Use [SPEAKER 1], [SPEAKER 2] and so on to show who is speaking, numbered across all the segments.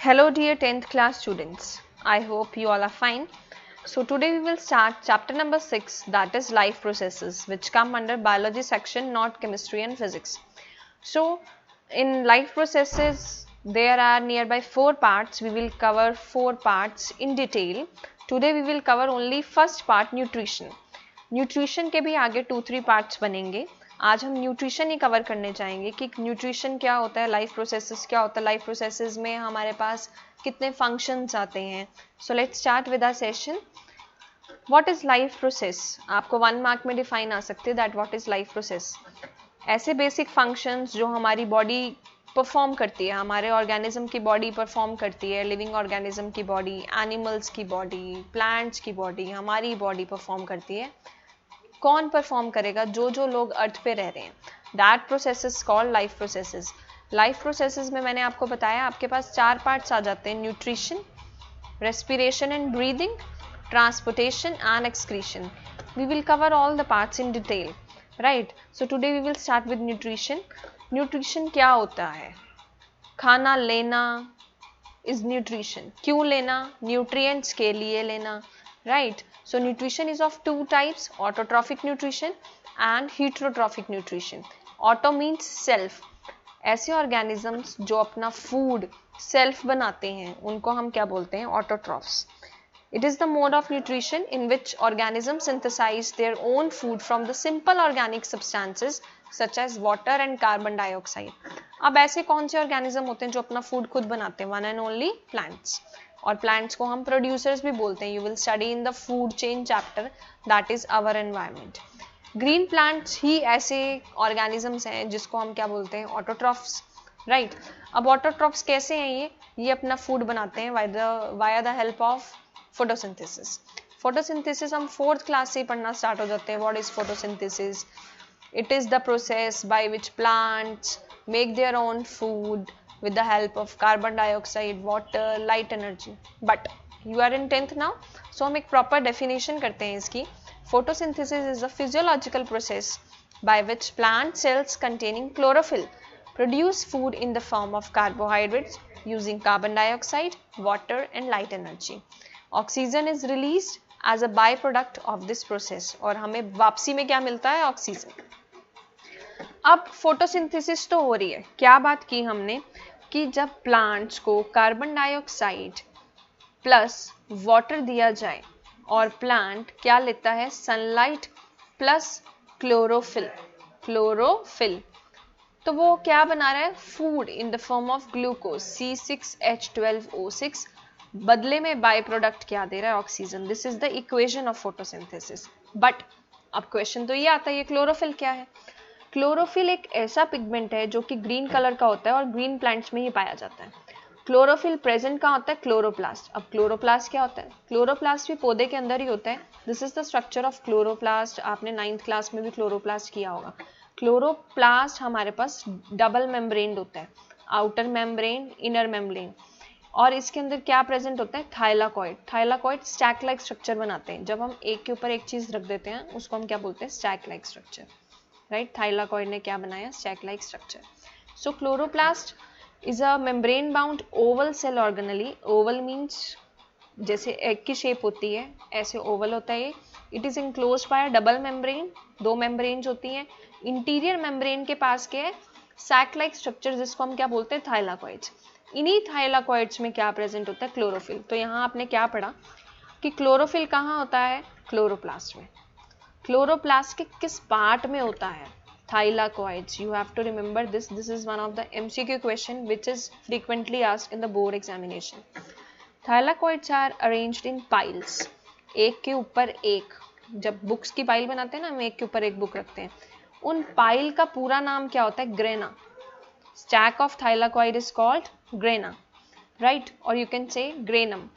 [SPEAKER 1] Hello dear 10th class students. I hope you all are fine. So today we will start chapter number 6, that is life processes, which come under biology section, not chemistry and physics. So in life processes there are nearby 4 parts. We will cover 4 parts in detail. Today we will cover only first part, nutrition. Nutrition के भी आगे 2-3 parts बनेंगे. आज हम nutrition ही cover करने चाहेंगे कि nutrition क्या होता है, लाइफ प्रोसेसेस क्या होता है, लाइफ प्रोसेसेस में हमारे पास कितने फंक्शंस आते हैं. So let's start with our session. What is life process? आपको 1 मार्क में डिफाइन आ सकते हैं that what is life process. ऐसे बेसिक फंक्शंस जो हमारी बॉडी परफॉर्म करती है, हमारे ऑर्गेनिज्म की बॉडी परफॉर्म करती है, लिविंग ऑर्गेनिज्म की बॉडी, एनिमल्स की बॉडी, प्लांट्स की बॉडी, हमारी बॉडी परफॉर्म करती है. कौन परफॉर्म करेगा? जो लोग अर्थ पे रह रहे हैं. That process is called life processes. Life processes में मैंने आपको बताया आपके पास 4 पार्ट्स आ जाते हैं: nutrition, respiration and breathing, transportation and excretion. We will cover all the parts in detail, right? So today we will start with nutrition. Nutrition क्या होता है? खाना लेना इज न्यूट्रिशन. क्यों लेना? न्यूट्रिएंट्स के लिए लेना, right? So nutrition is of 2 types: autotrophic nutrition and heterotrophic nutrition. Auto means self. ऐसे organisms जो अपना food self बनाते हैं उनको हम क्या बोलते हैं? autotrophs. It is the mode of nutrition in which organisms synthesize their own food from the simple organic substances such as water and carbon dioxide. अब ऐसे कौन से organism होते हैं जो अपना food खुद बनाते हैं? One and only plants. और प्लांट्स को हम प्रोड्यूसर्स भी बोलते हैं. You will study in the food chain chapter, that is our environment. Green plants ही ऐसे ऑर्गेनिजम्स हैं जिसको हम क्या बोलते हैं? Autotrophs, right? अब ऑटोट्रॉफ्स कैसे हैं? ये अपना फूड बनाते हैं via the help of photosynthesis. Photosynthesis हम 4th क्लास से ही पढ़ना स्टार्ट हो जाते हैं. What is photosynthesis? It is the process by which plants make their own food with the help of carbon dioxide, water, light energy. But you are in 10th now, so हम एक proper definition करते हैं इसकी. Photosynthesis is a physiological process by which plant cells containing chlorophyll produce food in the form of carbohydrates using carbon dioxide, water and light energy. Oxygen is released as a byproduct of this process. और हमें वापसी में क्या मिलता है? Oxygen. अब photosynthesis तो हो रही है. क्या बात की हमने कि जब प्लांट्स को कार्बन डाइऑक्साइड प्लस वाटर दिया जाए और प्लांट क्या लेता है? Sunlight plus chlorophyll. तो वो क्या बना रहा है? Food in the form of glucose C6H12O6. बदले में बाय प्रोडक्ट क्या दे रहा है? Oxygen. This is the equation of photosynthesis. But अब क्वेश्चन तो ये आता है, ये क्लोरोफिल क्या है? क्लोरोफिल एक ऐसा पिगमेंट है जो कि ग्रीन कलर का होता है और ग्रीन प्लांट्स में ही पाया जाता है. क्लोरोफिल प्रेजेंट कहाँ होता है? क्लोरोप्लास्ट. अब क्लोरोप्लास्ट क्या होता है? क्लोरोप्लास्ट भी पौधे के अंदर ही होता है. This is the structure of chloroplast. आपने 9th क्लास में भी क्लोरोप्लास्ट किया होगा. क्लोरोप्लास्ट हमारे पास डबल मेम्ब्रेन होता है, आउटर मेम्ब्रेन, इनर मेम्ब्रेन. और इसके अंदर क्या प्रेजेंट होता है? Thylakoid. Thylakoid stack like structure बनाते हैं. जब हम एक के ऊपर एक चीज रख देते हैं उसको हम क्या बोलते हैं? Stack like structure, right? Thylakoid ने क्या बनाया? Stack like structure. So chloroplast is a membrane bound oval cell organelle. Oval means जैसे एग की शेप होती है ऐसे ओवल होता है. It is enclosed by a double membrane. 2 membranes होती हैं. इंटीरियर मेम्ब्रेन के पास क्या है? सैक लाइक स्ट्रक्चर, जिसको हम क्या बोलते हैं? थाइलाकॉइड्स. इन्हीं थाइलाकॉइड्स में क्या प्रेजेंट होता है? क्लोरोफिल. तो यहाँ आपने क्या पढ़ा कि क्लोरोफिल कहाँ होता है? क्लोरोप्लास्ट में. क्लोरोप्लास्ट के किस पार्ट में होता है? Thylakoids. You have to remember this. This is one of the MCQ question which is frequently asked in the board examination. Thylakoids are arranged in piles. एक के ऊपर एक. जब बुक्स की पाइल बनाते हैं ना, हम एक के ऊपर एक बुक रखते हैं. उन पाइल का पूरा नाम क्या होता है? Grana. Stack of thylakoid is called grana, right? और you can say granum.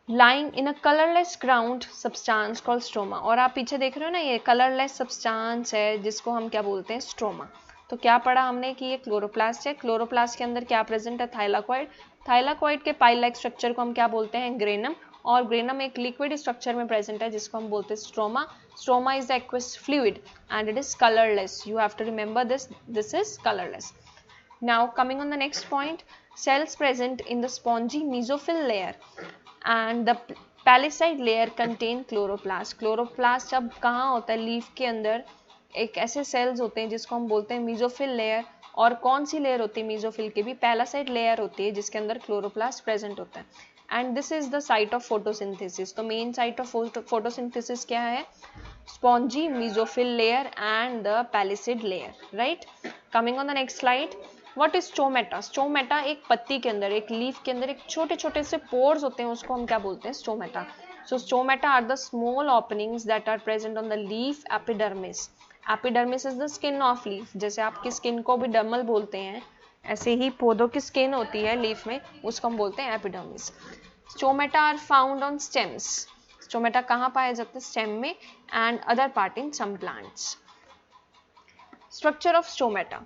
[SPEAKER 1] lying in a colorless ground substance called stroma. और आप पीछे देख रहे हो ना, ये colorless substance है जिसको हम क्या बोलते हैं? स्ट्रोमा. तो क्या पढ़ा हमने कि ये क्लोरोप्लास्ट है. क्लोरोप्लास्ट के अंदर क्या प्रेजेंट है? थाइलाकॉइड. थाइलाकॉइड के पाइल लाइक स्ट्रक्चर को हम क्या बोलते हैं? ग्रेनम. और ग्रेनम एक लिक्विड स्ट्रक्चर में प्रेजेंट है जिसको हम बोलते हैं stroma. Stroma is the aqueous fluid and it is colourless. You have to remember this. This is colourless. Now coming on the next point, cells present in the spongy mesophyll layer and the palisade layer contain chloroplast. Chloroplast अब कहाँ होता है? Leaf के अंदर एक ऐसे sales होते हैं जिसको हम बोलते हैं मेसोफिल लेयर. और कौन सी लेयर होती है मेसोफिल की भी? पैलासाइड लेयर होती है जिसके अंदर क्लोरोप्लास्ट प्रेजेंट होता है. And this is the site of photosynthesis. तो मेन साइट ऑफ फोटोसिंथेसिस क्या है? Spongy mesophyll layer and the palisade layer. Right. Coming on the next slide, what is stomata? Stomata एक पत्ती के अंदर, एक लीफ के अंदर एक छोटे छोटे से पोर्स होते हैं, उसको हम क्या बोलते हैं? Stomata. So stomata are the small openings that are present on the leaf epidermis. Epidermis is the skin of leaf. जैसे आपकी स्किन को भी डर्मल बोलते हैं, ऐसे ही पौधों की स्किन होती है लीफ में, उसको हम बोलते हैं epidermis. Stomata are found on stems. Stomata कहाँ पाए जाते हैं? स्टेम में. And other part in some plants. Structure of stomata.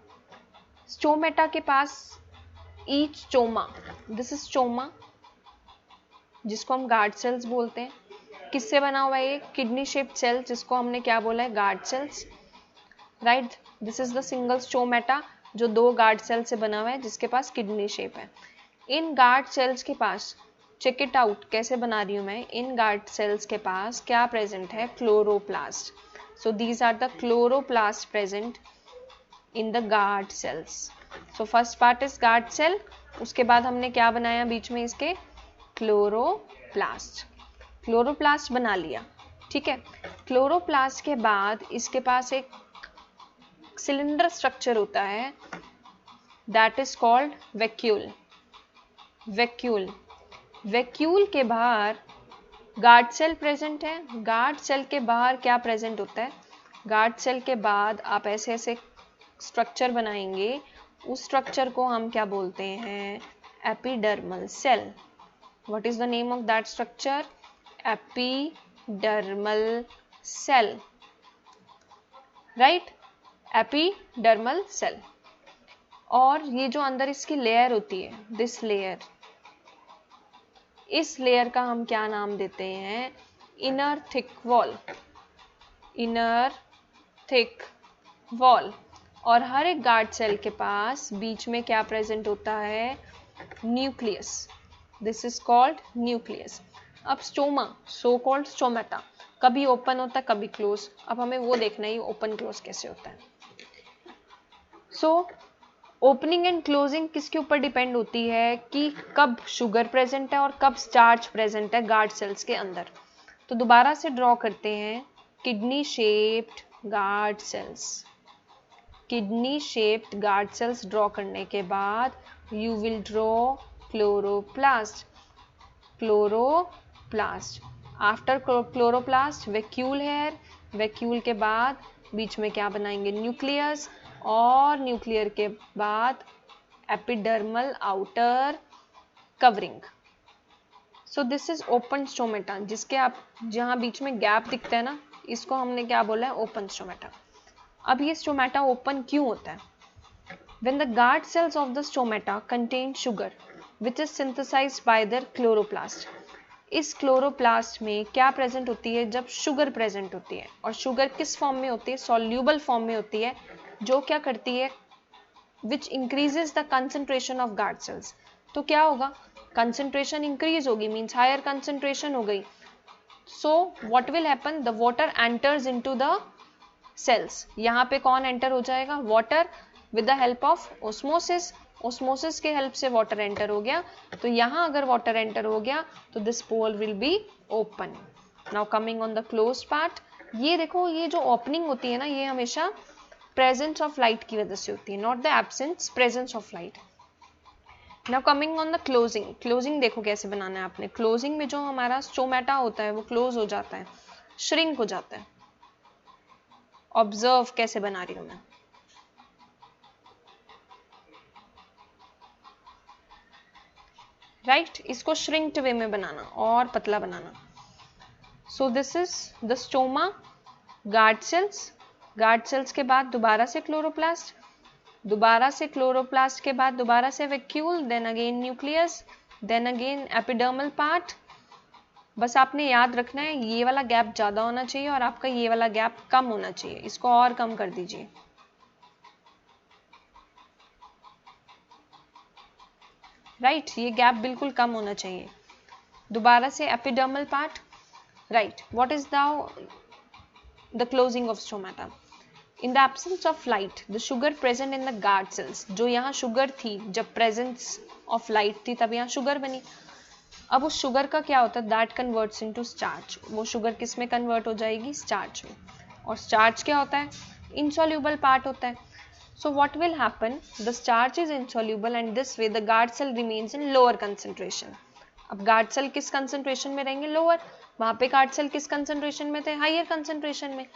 [SPEAKER 1] Stomata के पास each stoma. This is stoma, जिसको हम गार्ड सेल्स बोलते हैं. किससे बना हुआ है ये? किडनी शेप्ड सेल, जिसको हमने क्या बोला है? Guard sales. Right. This is the single stomata जो दो गार्ड सेल से बना हुआ है, जिसके पास किडनी शेप है. इन गार्ड सेल्स के पास, चेक इट आउट कैसे बना रही हूं मैं. इन गार्ड सेल्स के पास क्या प्रेजेंट है? Chloroplast. So these are the chloroplast present in the guard cells. So first part is guard cell. उसके बाद हमने क्या बनाया बीच में इसके? क्लोरोप्लास्ट. क्लोरोप्लास्ट बना लिया. ठीक है. क्लोरोप्लास्ट के बाद इसके पास एक सिलेंडर स्ट्रक्चर होता है, that is called vacuole. Vacuole. Vacuole के बाहर गार्ड सेल प्रेजेंट है. गार्ड सेल के बाहर क्या प्रेजेंट होता है? गार्ड सेल के बाद आप ऐसे ऐसे स्ट्रक्चर बनाएंगे, उस स्ट्रक्चर को हम क्या बोलते हैं? Epidermal cell. What is the name of that structure? Epidermal cell. Right? Epidermal cell. और ये जो अंदर इसकी लेयर होती है, this layer, इस लेयर का हम क्या नाम देते हैं? Inner thick wall. Inner thick wall. और हर एक गार्ड सेल के पास बीच में क्या प्रेजेंट होता है? Nucleus. This is called nucleus. अब स्टोमा, सो कॉल्ड स्टोमेटा, कभी ओपन होता है कभी क्लोज. अब हमें वो देखना है ओपन क्लोज कैसे होता है. सो ओपनिंग एंड क्लोजिंग किसके ऊपर डिपेंड होती है? कि कब शुगर प्रेजेंट है और कब स्टार्च प्रेजेंट है गार्ड सेल्स के अंदर. तो दोबारा से ड्रॉ करते हैं. Kidney shaped guard cells. Kidney shaped guard cells draw करने के बाद you will draw chloroplast. Chloroplast. After chloroplast vacuole here. Vacuole के बाद बीच में क्या बनाएंगे? न्यूक्लियस. और न्यूक्लियर के बाद epidermal outer covering. So this is open stomata. जिसके आप जहां बीच में गैप दिखता है ना, इसको हमने क्या बोला है? Open stomata. अब ये स्टोमेटा ओपन क्यों होता है? When the guard cells of the stomata contain sugar, which is synthesized by their chloroplast. इस क्लोरोप्लास्ट में क्या प्रेजेंट होती है? जब शुगर प्रेजेंट होती है. और शुगर किस फॉर्म में होती है? सॉल्यूबल फॉर्म में होती है, जो क्या करती है? Which increases the concentration of guard cells. तो क्या होगा? कंसंट्रेशन इंक्रीज होगी, मीन्स हायर कंसंट्रेशन हो गई. So what will happen? The water enters into the cells. यहाँ पे कौन एंटर हो जाएगा? Water. With the help of osmosis. Osmosis के हेल्प से वाटर एंटर हो गया. तो यहाँ अगर वाटर एंटर हो गया तो this pore will be open. Now coming on the close part. ये देखो, ये जो ओपनिंग होती है ना, ये हमेशा प्रेजेंस ऑफ लाइट की वजह से होती है, not the absence, presence of light. Now coming on the closing. Closing देखो कैसे बनाना है आपने. क्लोजिंग में जो हमारा स्टोमेटा होता है वो क्लोज हो जाता है, श्रिंक हो जाता है. ऑब्जर्व कैसे बना रही हूं मैं. राइट. इसको श्रिंक्ड वे में बनाना और पतला बनाना. So this is the stoma. Guard cells. Guard cells के बाद दोबारा से क्लोरोप्लास्ट. दोबारा से क्लोरोप्लास्ट के बाद दोबारा से vacuole, then again nucleus, then again epidermal part. बस आपने याद रखना है ये वाला गैप ज्यादा होना चाहिए और आपका ये वाला गैप कम होना चाहिए. इसको और कम कर दीजिए. राइट, ये गैप बिल्कुल कम होना चाहिए। दोबारा से epidermal part, right, what is the closing of stomata? In the absence of light the sugar present in the guard sales, जो यहाँ शुगर थी जब प्रेजेंस ऑफ लाइट थी तब यहाँ शुगर बनी। अब उस शुगर का क्या होता है, दैट कन्वर्ट्स इनटू स्टार्च। वो शुगर किस में कन्वर्ट हो जाएगी, स्टार्च में। और स्टार्च क्या होता है, इनसॉल्यूबल पार्ट होता है। So what will happen? The starch is insoluble and this way the guard cell remains in lower concentration. अब guard cell किस concentration में रहेंगे, lower। वहाँ पे guard cell किस concentration में थे, higher concentration में।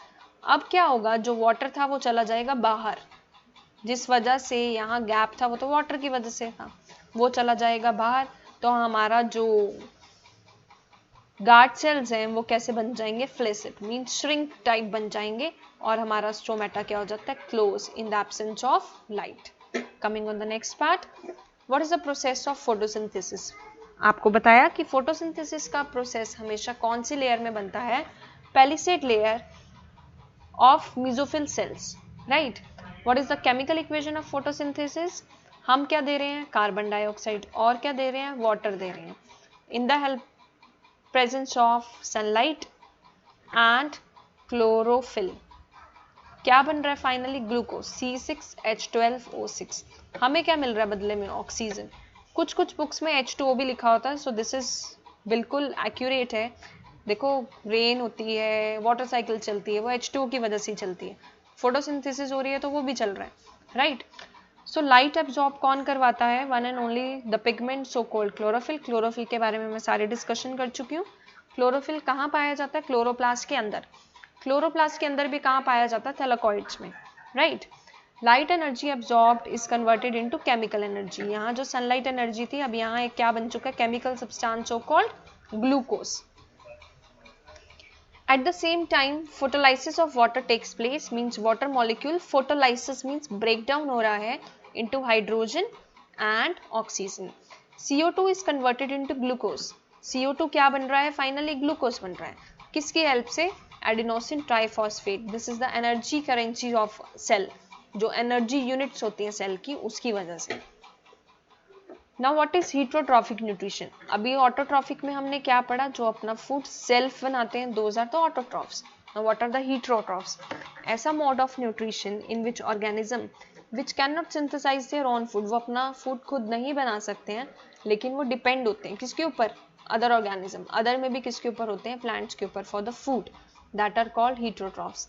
[SPEAKER 1] अब क्या होगा, जो water था वो चला जाएगा बाहर, जिस वजह से यहाँ gap था वो तो water की वजह से था, वो चला जाएगा बाहर। तो हमारा जो गार्ड सेल्स हैं वो कैसे बन जाएंगे, फ्लेसिड, मीन श्रिंक टाइप बन जाएंगे, और हमारा स्टोमेटा क्या हो जाता है, close in the absence of light. Coming on the next part, what is the process of photosynthesis? आपको बताया कि फोटोसिंथेसिस का प्रोसेस हमेशा कौन सी लेयर में बनता है, palisade layer of mesophyll cells, right. What is the chemical equation of photosynthesis? हम क्या दे रहे हैं, कार्बन डाइऑक्साइड, और क्या दे रहे हैं, वाटर दे रहे हैं, in the help presence of sunlight and chlorophyll। क्या बन रहा है फाइनली, ग्लूकोज, C6H12O6। हमें क्या मिल रहा है बदले में, ऑक्सीजन। कुछ कुछ बुक्स में H2O भी लिखा होता है, सो दिस इज बिल्कुल एक्यूरेट है। देखो, रेन होती है, वाटर साइकिल चलती है, वो H2O की वजह से चलती है। फोटोसिंथेसिस हो रही है तो वो भी चल रहा है, राइट। सो लाइट एब्जॉर्ब कौन करवाता है, one and only the pigment so called chlorophyll. Chlorophyll के बारे में मैं सारी डिस्कशन कर चुकी हूँ। क्लोरोफिल कहाँ पाया जाता है, क्लोरोप्लास्ट के अंदर। क्लोरोप्लास्ट के अंदर भी कहाँ पाया जाता है, थैलाकोइड्स में, right. Light energy absorbed is converted into chemical energy. यहाँ जो सनलाइट एनर्जी थी, अब यहाँ एक क्या बन चुका है, chemical substance so called glucose. At the same time, photolysis of water takes place, means water molecule photolysis means breakdown हो रहा है into hydrogen and oxygen. CO2 is converted into glucose. CO2 क्या बन रहा है, finally glucose बन रहा है, किसकी हेल्प से, adenosine triphosphate। This is the energy currency of cell, जो energy units होती हैं सेल की, उसकी वजह से। Now what is heterotrophic nutrition? अभी ऑटोट्रॉफिक में हमने क्या पढ़ा, जो अपना फूड सेल्फ बनाते हैं, those are the autotrophs. Now what are the heterotrophs? ऐसा mode of nutrition in which organism which cannot synthesize their own food, वो अपना फूड खुद नहीं बना सकते हैं, लेकिन वो डिपेंड होते हैं किसके ऊपर, अदर ऑर्गेनिज्म। अदर में भी किसके ऊपर होते हैं, प्लांट्स के ऊपर, for the food, that are called heterotrophs.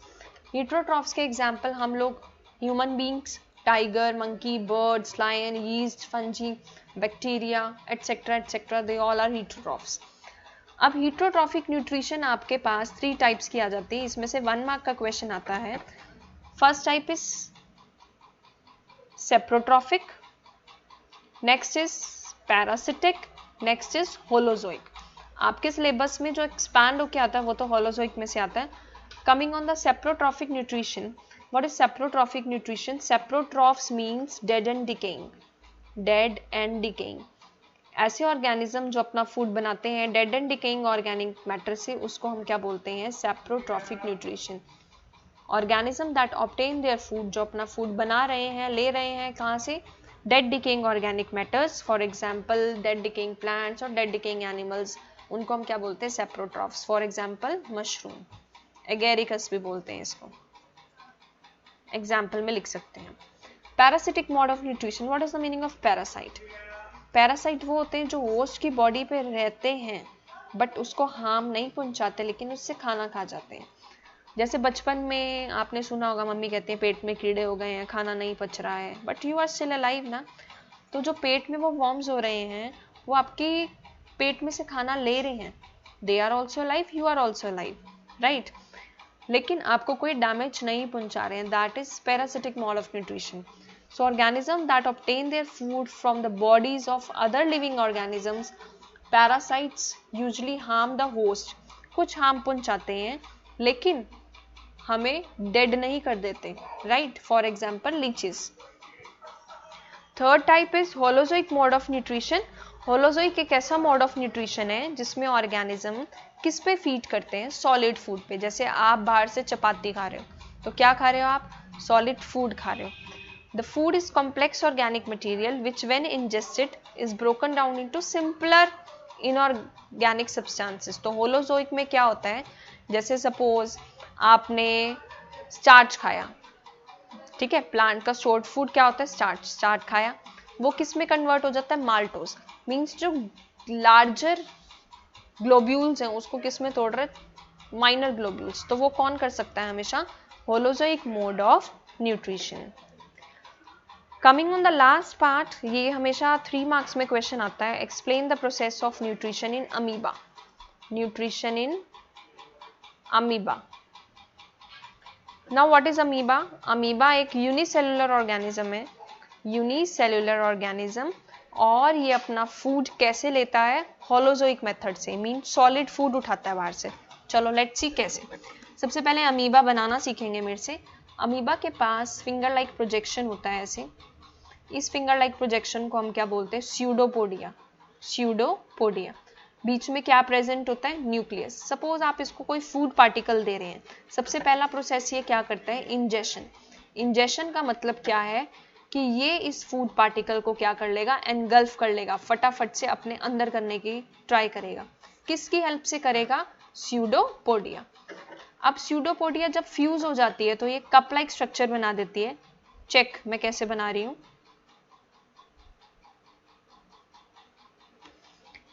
[SPEAKER 1] heterotrophs के एग्जाम्पल हम लोग human beings, tiger, monkey, birds, lion, yeast, fungi, bacteria, etcetera etcetera, they all are heterotrophs. अब heterotrophic न्यूट्रिशन आपके पास 3 टाइप्स की आ जाती है, इसमें से 1 मार्क का क्वेश्चन आता है। First type is saprotrophic, next is parasitic, next is holozoic. आपके सिलेबस में जो एक्सपैंड होके आता है वो तो होलोजोइक में से आता है। Coming on the saprotrophic nutrition, what is saprotrophic nutrition? Saprotrophs means dead and decaying, dead and decaying. ऐसे ऑर्गेनिज्म जो अपना फूड बनाते हैं dead and decaying organic matter से, उसको हम क्या बोलते हैं, saprotrophic nutrition. Organism that obtain their food, जो अपना फूड बना रहे हैं, ले रहे हैं कहाँ से, dead decaying organic matters, for example dead decaying plants और डेड डिकेइंग एनिमल्स, उनको हम क्या बोलते हैं, सेप्रोट्रॉफ्स। फॉर एग्जाम्पल मशरूम, एगेरिकस भी बोलते हैं इसको, एग्जाम्पल में लिख सकते हैं। Parasitic mode of nutrition, what is the meaning of parasite? Parasite वो होते हैं जो होस्ट की बॉडी पे रहते हैं बट उसको हार्म नहीं पहुंचाते, लेकिन उससे खाना खा जाते हैं। जैसे बचपन में आपने सुना होगा, मम्मी कहते हैं पेट में कीड़े हो गए हैं, खाना नहीं पच रहा है, but you are still alive ना। तो जो पेट में वो वॉर्म्स हो रहे हैं, वो आपकी पेट में से खाना ले रहे हैं, they are also alive, you are also alive, right, लेकिन आपको कोई डैमेज नहीं पहुंचा रहे हैं, that is parasitic mode of nutrition. So organisms that obtain their food from the bodies of other living organisms, parasites usually harm the host. कुछ harm पहुंचाते हैं लेकिन हमें dead नहीं कर देते, right? For example, leeches. Third type is holozoic mode of nutrition. Holozoic एक ऐसा mode of nutrition है जिसमें organism किस पे feed करते हैं, solid food पे. जैसे आप बाहर से चपाती खा रहे हो तो क्या खा रहे हो आप, solid food खा रहे हो. The food is complex organic material which when ingested is broken down into simpler inorganic substances. तो होलोजोइक में क्या होता है, जैसे सपोज आपने स्टार्च खाया, ठीक है, प्लांट का स्टोर्ड फूड क्या होता है, स्टार्च खाया, वो किस में कन्वर्ट हो जाता है, माल्टोज, मीन्स जो लार्जर ग्लोब्यूल्स हैं उसको किस में तोड़ रहे, माइनर ग्लोब्यूल्स, तो वो कौन कर सकता है हमेशा, holozoic mode of nutrition. Coming on the last part, ये हमेशा 3 मार्क्स में क्वेश्चन आता है, explain the process of nutrition in amoeba. Nutrition in amoeba. Now what is amoeba. Amoeba एक यूनिसेलुलर ऑर्गेनिज्म है, यूनिसेलुलर ऑर्गेनिज्म, और ये अपना फूड कैसे लेता है, होलोजोइक मेथड से, मीन सॉलिड फूड उठाता है बाहर से. चलो लेट्स सी कैसे. सबसे पहले अमीबा बनाना सीखेंगे मेरे से. अमीबा के पास फिंगर लाइक प्रोजेक्शन होता है ऐसे. इस फिंगर लाइक प्रोजेक्शन को हम क्या बोलते हैं, स्यूडोपोडिया. स्यूडोपोडिया. बीच में क्या प्रेजेंट होता है, न्यूक्लियस. सपोज आप इसको कोई फूड पार्टिकल दे रहे हैं, सबसे पहला प्रोसेस ये क्या करता है, इंजेशन. इंजेशन का मतलब क्या है कि ये इस फूड पार्टिकल को क्या कर लेगा, एनगल्फ कर लेगा, फटाफट से अपने अंदर करने की ट्राई करेगा. किसकी हेल्प से करेगा, स्यूडोपोडिया. अब स्यूडोपोडिया जब फ्यूज हो जाती है तो ये कप लाइक स्ट्रक्चर बना देती है. चेक मैं कैसे बना रही हूं.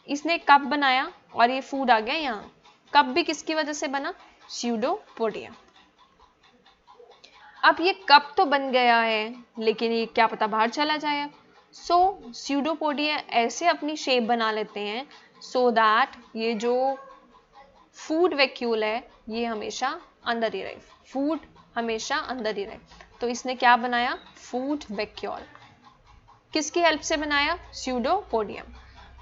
[SPEAKER 1] इसने कप बनाया और ये फूड आ गया यहाँ. कप भी किसकी वजह से बना, स्यूडोपोडिया. अब ये कप तो बन गया है लेकिन ये क्या पता बाहर चला जाए. सो स्यूडोपोडिया ऐसे अपनी शेप बना लेते हैं सो दैट ये जो फूड वैक्यूल है ये हमेशा अंदर ही रहे, फूड हमेशा अंदर ही रहे. तो इसने क्या बनाया, फूड वैक्यूल. किसकी हेल्प से बनाया, स्यूडोपोडियम.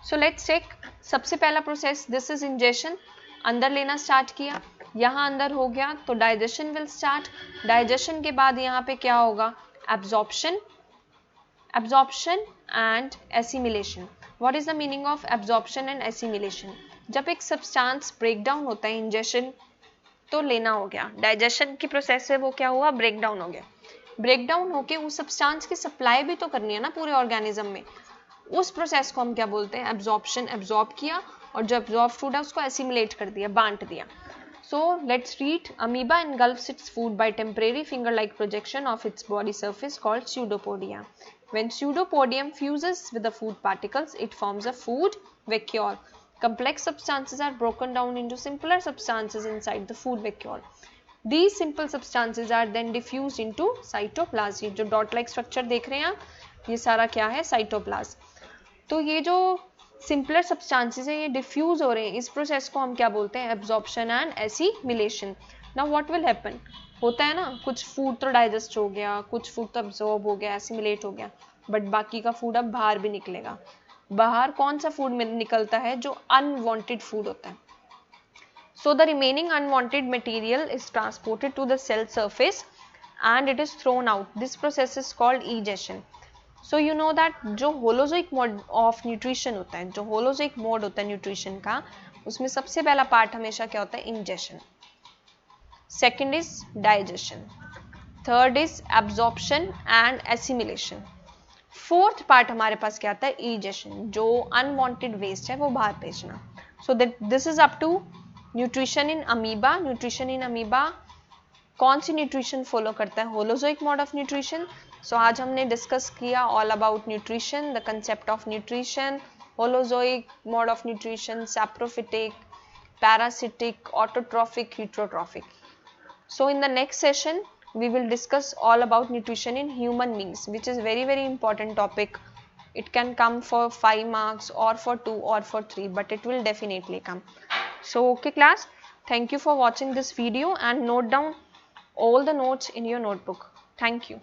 [SPEAKER 1] सो लेट्स टेक सबसे पहला प्रोसेस, दिस इज इंजेशन. अंदर लेना स्टार्ट किया, यहाँ अंदर हो गया तो डाइजेशन विल स्टार्ट. डाइजेशन के बाद यहाँ पे क्या होगा, absorption. Absorption and assimilation. What is the meaning of absorption and assimilation. जब एक सब्सटेंस ब्रेक डाउन होता है, इंजेशन तो लेना हो गया, डाइजेशन की प्रोसेस से वो क्या हुआ, ब्रेक डाउन हो गया. ब्रेक डाउन होके उस सब्सटेंस की सप्लाई भी तो करनी है ना पूरे ऑर्गेनिज्म में. उस प्रोसेस को हम क्या बोलते हैं, एब्जॉर्प्शन. एब्जॉर्ब किया और जो एब्जॉर्ब फूड है उसको एसिमुलेट कर दिया, बांट दिया. So let's read. Amoeba engulfs its food by temporary finger-like projection of its body surface called pseudopodia. When pseudopodium fuses with the food particles, it forms a food vacuole. Complex substances are broken down into simpler substances inside the food vacuole. These simple substances are then diffused into cytoplasm. जो dot like structure देख रहे हैं आप, ये सारा क्या है, cytoplasm. तो ये जो सिंपलर सब्सटेंसेस है ये डिफ्यूज हो रहे हैं, इस प्रोसेस को हम क्या बोलते हैं, absorption and assimilation. Now what will happen, होता है ना, कुछ फूड तो डाइजेस्ट हो गया, कुछ फूड तो एब्जॉर्ब हो गया, एसिमिलेट हो गया, बट बाकी का फूड अब बाहर भी निकलेगा. बाहर कौन सा फूड में निकलता है, जो अनवांटेड फूड होता है. So the remaining unwanted material is transported to the cell surface and it is thrown out. This process is called egestion. So you know that जो holozoic mode of nutrition होता है, जो holozoic mode होता है nutrition का, उसमें सबसे पहला part हमेशा क्या होता है, ingestion. Second is digestion. Third is absorption and assimilation. Fourth part हमारे पास क्या आता है, egestion, जो unwanted waste है वो बाहर भेजना. So that this is up to nutrition in amoeba. Nutrition in amoeba कौन सी न्यूट्रिशन फॉलो करता है, होलोजोइक मोड ऑफ न्यूट्रिशन. सो आज हमने डिस्कस किया all about nutrition, the concept of nutrition, holozoic mode of nutrition, saprophytic, parasitic, autotrophic, heterotrophic. So in the next session we will discuss all about nutrition in human beings, which is very important topic. It can come for 5 marks or for 2 or for 3, but it will definitely come. So okay class, thank you for watching this video and note down all the notes in your notebook. Thank you.